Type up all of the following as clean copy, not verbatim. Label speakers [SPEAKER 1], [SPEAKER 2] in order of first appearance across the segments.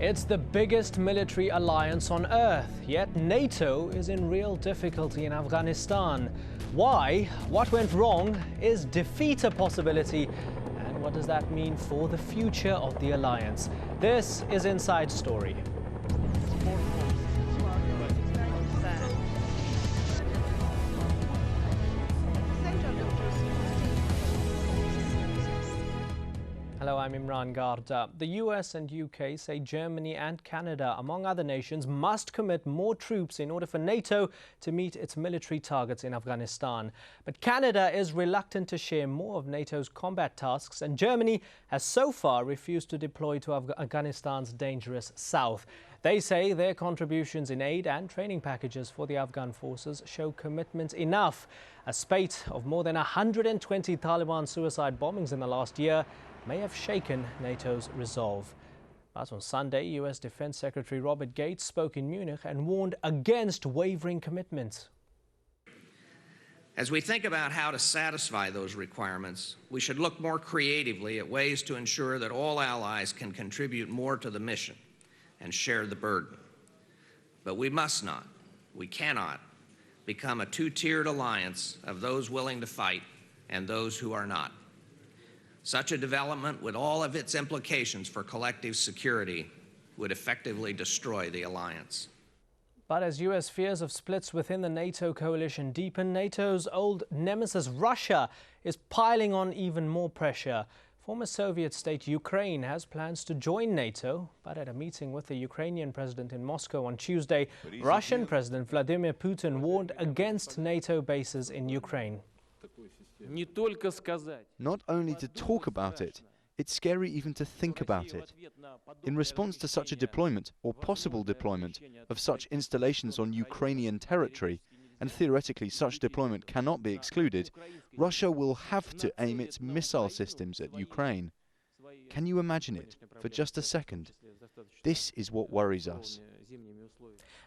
[SPEAKER 1] It's the biggest military alliance on earth, yet NATO is in real difficulty in Afghanistan. Why? What went wrong? Is defeat a possibility? And what does that mean for the future of the alliance? This is Inside Story. Hello, I'm Imran Garda. The US and UK say Germany and Canada, among other nations, must commit more troops in order for NATO to meet its military targets in Afghanistan. But Canada is reluctant to share more of NATO's combat tasks, and Germany has so far refused to deploy to Afghanistan's dangerous south. They say their contributions in aid and training packages for the Afghan forces show commitment enough. A spate of more than 120 Taliban suicide bombings in the last year may have shaken NATO's resolve. But on Sunday, US Defense Secretary Robert Gates spoke in Munich and warned against wavering commitment.
[SPEAKER 2] As we think about how to satisfy those requirements, we should look more creatively at ways to ensure that all allies can contribute more to the mission and share the burden. But we must not, we cannot, become a two-tiered alliance of those willing to fight and those who are not. Such a development, with all of its implications for collective security, would effectively destroy the alliance.
[SPEAKER 1] But as US fears of splits within the NATO coalition deepen, NATO's old nemesis Russia is piling on even more pressure. Former Soviet state Ukraine has plans to join NATO, but at a meeting with the Ukrainian president in Moscow on Tuesday, Russian President Vladimir Putin warned against NATO bases in Ukraine.
[SPEAKER 3] Not only to talk about it, it's scary even to think about it. In response to such a deployment, or possible deployment, of such installations on Ukrainian territory, and theoretically such deployment cannot be excluded, Russia will have to aim its missile systems at Ukraine. Can you imagine it for just a second? This is what worries us.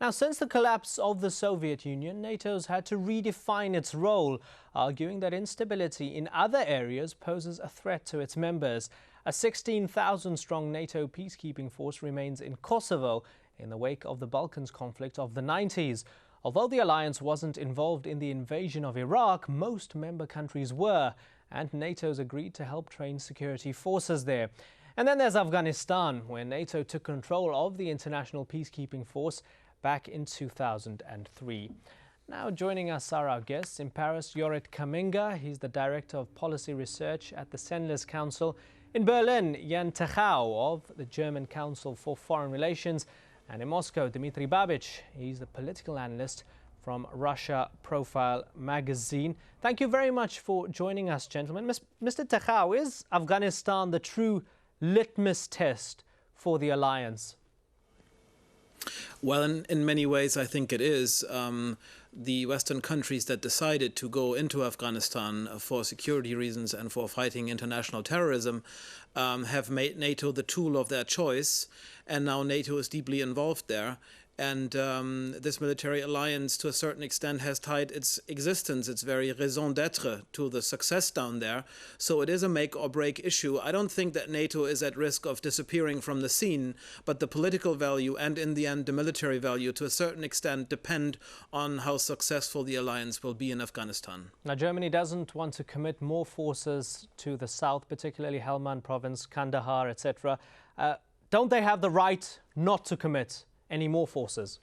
[SPEAKER 1] Now, since the collapse of the Soviet Union, NATO's had to redefine its role, arguing that instability in other areas poses a threat to its members. A 16,000-strong NATO peacekeeping force remains in Kosovo in the wake of the Balkans conflict of the 90s. Although the alliance wasn't involved in the invasion of Iraq, most member countries were, and NATO's agreed to help train security forces there. And then there's Afghanistan, where NATO took control of the international peacekeeping force back in 2003. Now joining us are our guests. In Paris, Jorit Kaminga, he's the Director of Policy Research at the Sendlers Council. In Berlin, Jan Tachau of the German Council for Foreign Relations. And in Moscow, Dmitry Babic, he's the political analyst from Russia Profile magazine. Thank you very much for joining us, gentlemen. Mr. Tachau, is Afghanistan the true litmus test for the alliance?
[SPEAKER 4] Well, in many ways, I think it is. The Western countries that decided to go into Afghanistan for security reasons and for fighting international terrorism have made NATO the tool of their choice, and now NATO is deeply involved there. And this military alliance, to a certain extent, has tied its existence, its very raison d'etre, to the success down there. So it is a make-or-break issue. I don't think that NATO is at risk of disappearing from the scene, but the political value and, in the end, the military value, to a certain extent, depend on how successful the alliance will be in Afghanistan. Now,
[SPEAKER 1] Germany doesn't want to commit more forces to the south, particularly Helmand province, Kandahar, etc. Don't they have the right not to commit any more forces?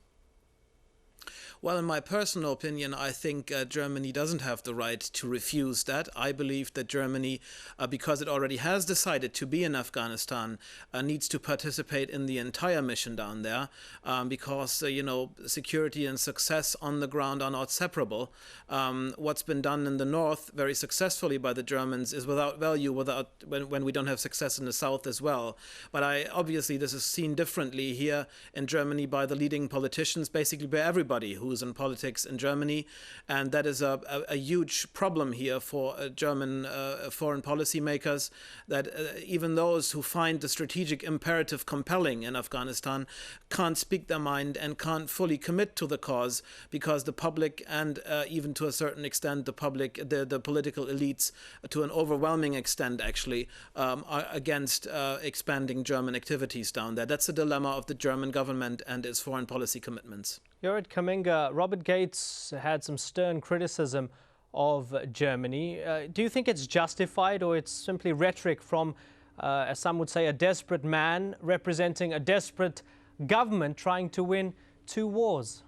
[SPEAKER 4] Well, in my personal opinion, I think Germany doesn't have the right to refuse that. I believe that Germany, because it already has decided to be in Afghanistan, needs to participate in the entire mission down there because, security and success on the ground are not separable. What's been done in the north very successfully by the Germans is without value when we don't have success in the south as well. But obviously this is seen differently here in Germany by the leading politicians, basically by everybody who's news and politics in Germany. And that is a huge problem here for German foreign policy makers, that even those who find the strategic imperative compelling in Afghanistan can't speak their mind and can't fully commit to the cause, because the public and even to a certain extent the political elites, to an overwhelming extent actually, are against expanding German activities down there. That's the dilemma of the German government and its foreign policy commitments.
[SPEAKER 1] Jorrit Kaminga, Robert Gates had some stern criticism of Germany. Do you think it's justified, or it's simply rhetoric from, as some would say, a desperate man representing a desperate government trying to win 2 wars?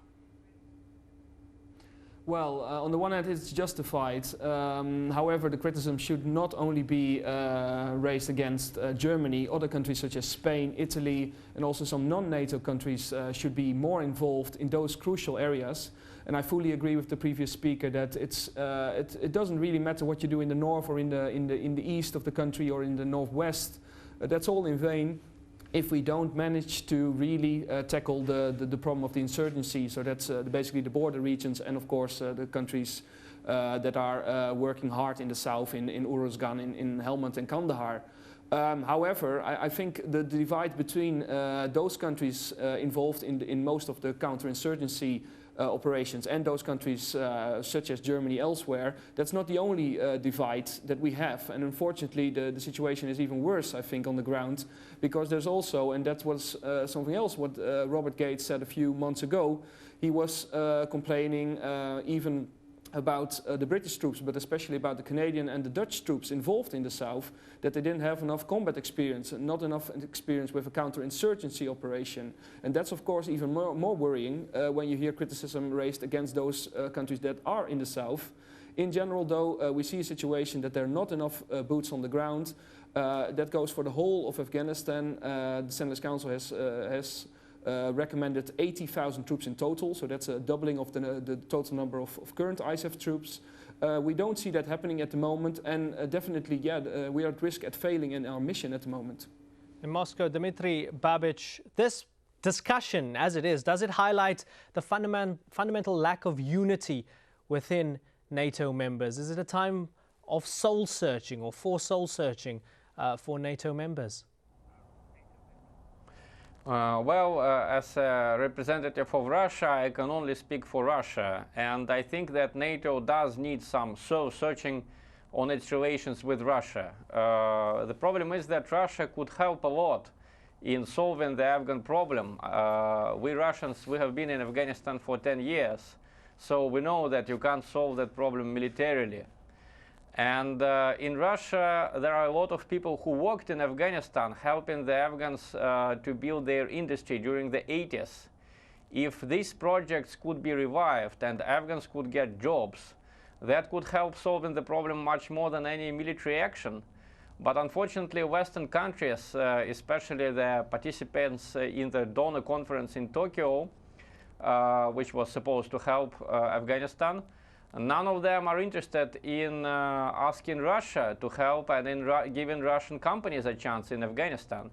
[SPEAKER 5] Well, on the one hand, it's justified. However, the criticism should not only be raised against Germany. Other countries such as Spain, Italy, and also some non-NATO countries should be more involved in those crucial areas. And I fully agree with the previous speaker that it doesn't really matter what you do in the north or in the east of the country or in the northwest. That's all in vain if we don't manage to really tackle the problem of the insurgency. So that's basically the border regions, and of course the countries that are working hard in the south, in Uruzgan, in Helmand and Kandahar. However, I think the divide between those countries involved in most of the counterinsurgency operations and those countries such as Germany elsewhere, that's not the only divide that we have. And unfortunately the situation is even worse, I think, on the ground, because there's also, and that was something else what Robert Gates said a few months ago, he was complaining even about the British troops, but especially about the Canadian and the Dutch troops involved in the south, that they didn't have enough combat experience, not enough experience with a counterinsurgency operation. And that's of course even more worrying when you hear criticism raised against those countries that are in the south. In general though, we see a situation that there are not enough boots on the ground. That goes for the whole of Afghanistan. The Senate's Council has recommended 80,000 troops in total, so that's a doubling of the total number of current ISAF troops. We don't see that happening at the moment, and definitely, yeah, we are at risk at failing in our mission at the moment.
[SPEAKER 1] In Moscow, Dmitry Babich, this discussion as it is, does it highlight the fundamental lack of unity within NATO members? Is it a time of soul-searching or for soul-searching for NATO members?
[SPEAKER 6] As a representative of Russia, I can only speak for Russia, and I think that NATO does need some soul-searching on its relations with Russia. The problem is that Russia could help a lot in solving the Afghan problem. We Russians, we have been in Afghanistan for 10 years, so we know that you can't solve that problem militarily. And in Russia, there are a lot of people who worked in Afghanistan, helping the Afghans to build their industry during the 80s. If these projects could be revived and Afghans could get jobs, that could help solving the problem much more than any military action. But unfortunately, Western countries, especially the participants in the donor conference in Tokyo, which was supposed to help Afghanistan, none of them are interested in asking Russia to help and in giving Russian companies a chance in Afghanistan.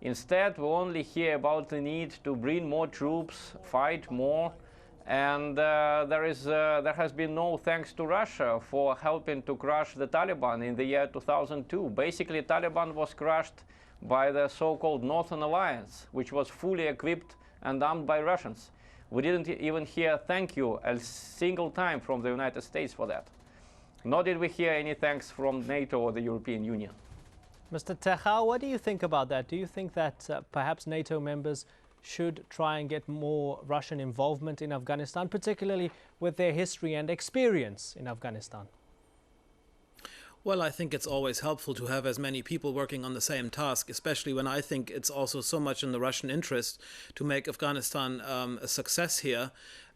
[SPEAKER 6] Instead, we only hear about the need to bring more troops, fight more, and there has been no thanks to Russia for helping to crush the Taliban in the year 2002. Basically, Taliban was crushed by the so-called Northern Alliance, which was fully equipped and armed by Russians. We didn't even hear thank you a single time from the United States for that. Nor did we hear any thanks from NATO or the European Union.
[SPEAKER 1] Mr. Techau, what do you think about that? Do you think that perhaps NATO members should try and get more Russian involvement in Afghanistan, particularly with their history and experience in Afghanistan?
[SPEAKER 4] Well, I think it's always helpful to have as many people working on the same task, especially when I think it's also so much in the Russian interest to make Afghanistan a success here.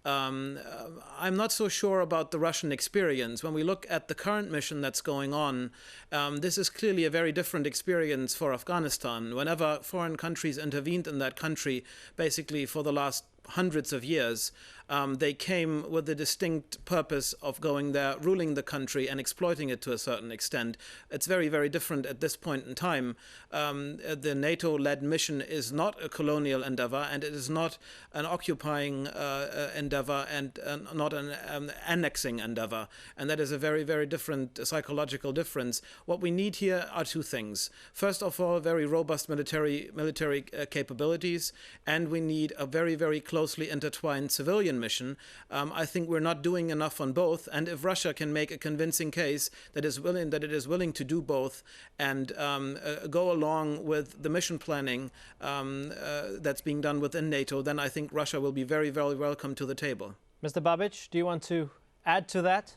[SPEAKER 4] I'm not so sure about the Russian experience. When we look at the current mission that's going on, this is clearly a very different experience for Afghanistan. Whenever foreign countries intervened in that country, basically for the last hundreds of years, They came with the distinct purpose of going there, ruling the country and exploiting it to a certain extent. It's very, very different at this point in time. The NATO-led mission is not a colonial endeavor, and it is not an occupying endeavor, and not an annexing endeavor. And that is a very, very different psychological difference. What we need here are two things. First of all, very robust military capabilities, and we need a very, very closely intertwined civilian mission. I think we're not doing enough on both, and if Russia can make a convincing case that it is willing to do both and go along with the mission planning that's being done within NATO, then I think Russia will be very, very welcome to the table.
[SPEAKER 1] Mr. Babic, do you want to add to that?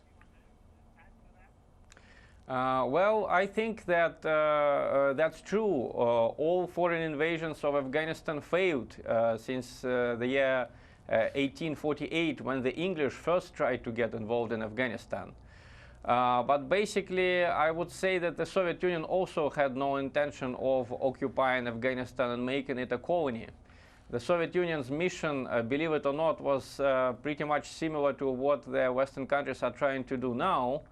[SPEAKER 6] Well, I think that that's true. All foreign invasions of Afghanistan failed since the year 1848, when the English first tried to get involved in Afghanistan. But basically, I would say that the Soviet Union also had no intention of occupying Afghanistan and making it a colony. The Soviet Union's mission, believe it or not, was pretty much similar to what the Western countries are trying to do now.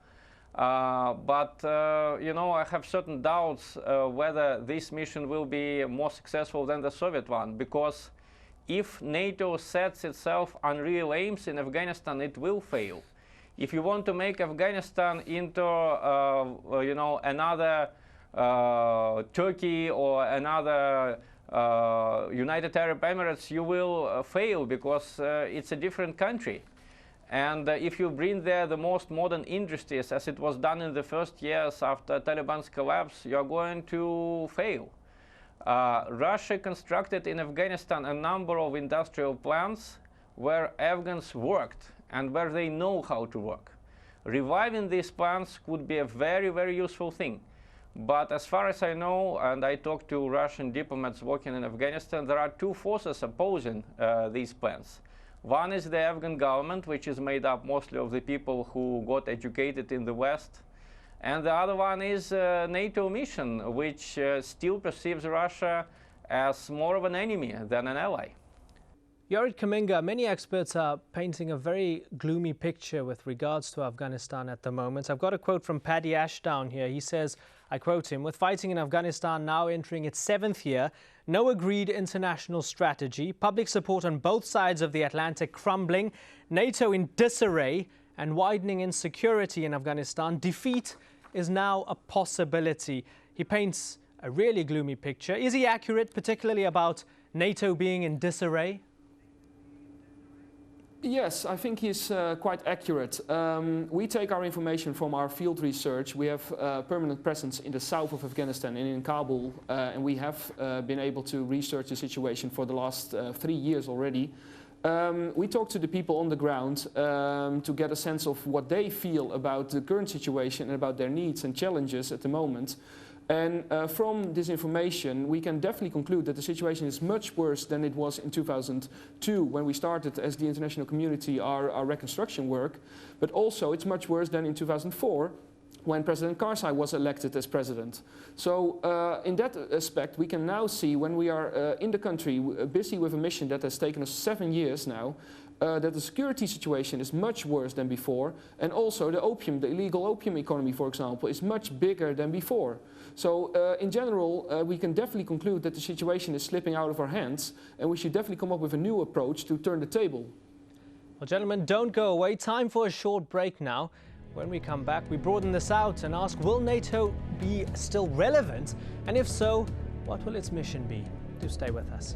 [SPEAKER 6] You know, I have certain doubts whether this mission will be more successful than the Soviet one, because if NATO sets itself unreal aims in Afghanistan, it will fail. If you want to make Afghanistan into, you know, another Turkey or another United Arab Emirates, you will fail, because it's a different country. And if you bring there the most modern industries, as it was done in the first years after Taliban's collapse, you are going to fail. Russia constructed in Afghanistan a number of industrial plants where Afghans worked and where they know how to work. Reviving these plants could be a very, very useful thing. But as far as I know, and I talked to Russian diplomats working in Afghanistan, there are two forces opposing these plans. One is the Afghan government, which is made up mostly of the people who got educated in the West. And the other one is NATO mission, which still perceives Russia as more of an enemy than an ally.
[SPEAKER 1] Jorit Kaminga, many experts are painting a very gloomy picture with regards to Afghanistan at the moment. I've got a quote from Paddy Ashdown here. He says, I quote him, "With fighting in Afghanistan now entering its 7th year, no agreed international strategy, public support on both sides of the Atlantic crumbling, NATO in disarray and widening insecurity in Afghanistan, defeat is now a possibility." He paints a really gloomy picture. Is he accurate, particularly about NATO being in disarray?
[SPEAKER 5] Yes, I think he's quite accurate. We take our information from our field research. We have permanent presence in the south of Afghanistan and in Kabul, and we have been able to research the situation for the last 3 years already. We talk to the people on the ground to get a sense of what they feel about the current situation and about their needs and challenges at the moment. And from this information, we can definitely conclude that the situation is much worse than it was in 2002, when we started as the international community our reconstruction work. But also, it's much worse than in 2004, when President Karzai was elected as president. So in that aspect, we can now see, when we are in the country, busy with a mission that has taken us 7 years now, that the security situation is much worse than before, and also the illegal opium economy, for example, is much bigger than before. So in general, we can definitely conclude that the situation is slipping out of our hands, and we should definitely come up with a new approach to turn the table.
[SPEAKER 1] Well, gentlemen, don't go away. Time for a short break now. When we come back, we broaden this out and ask, will NATO be still relevant? And if so, what will its mission be? Do stay with us.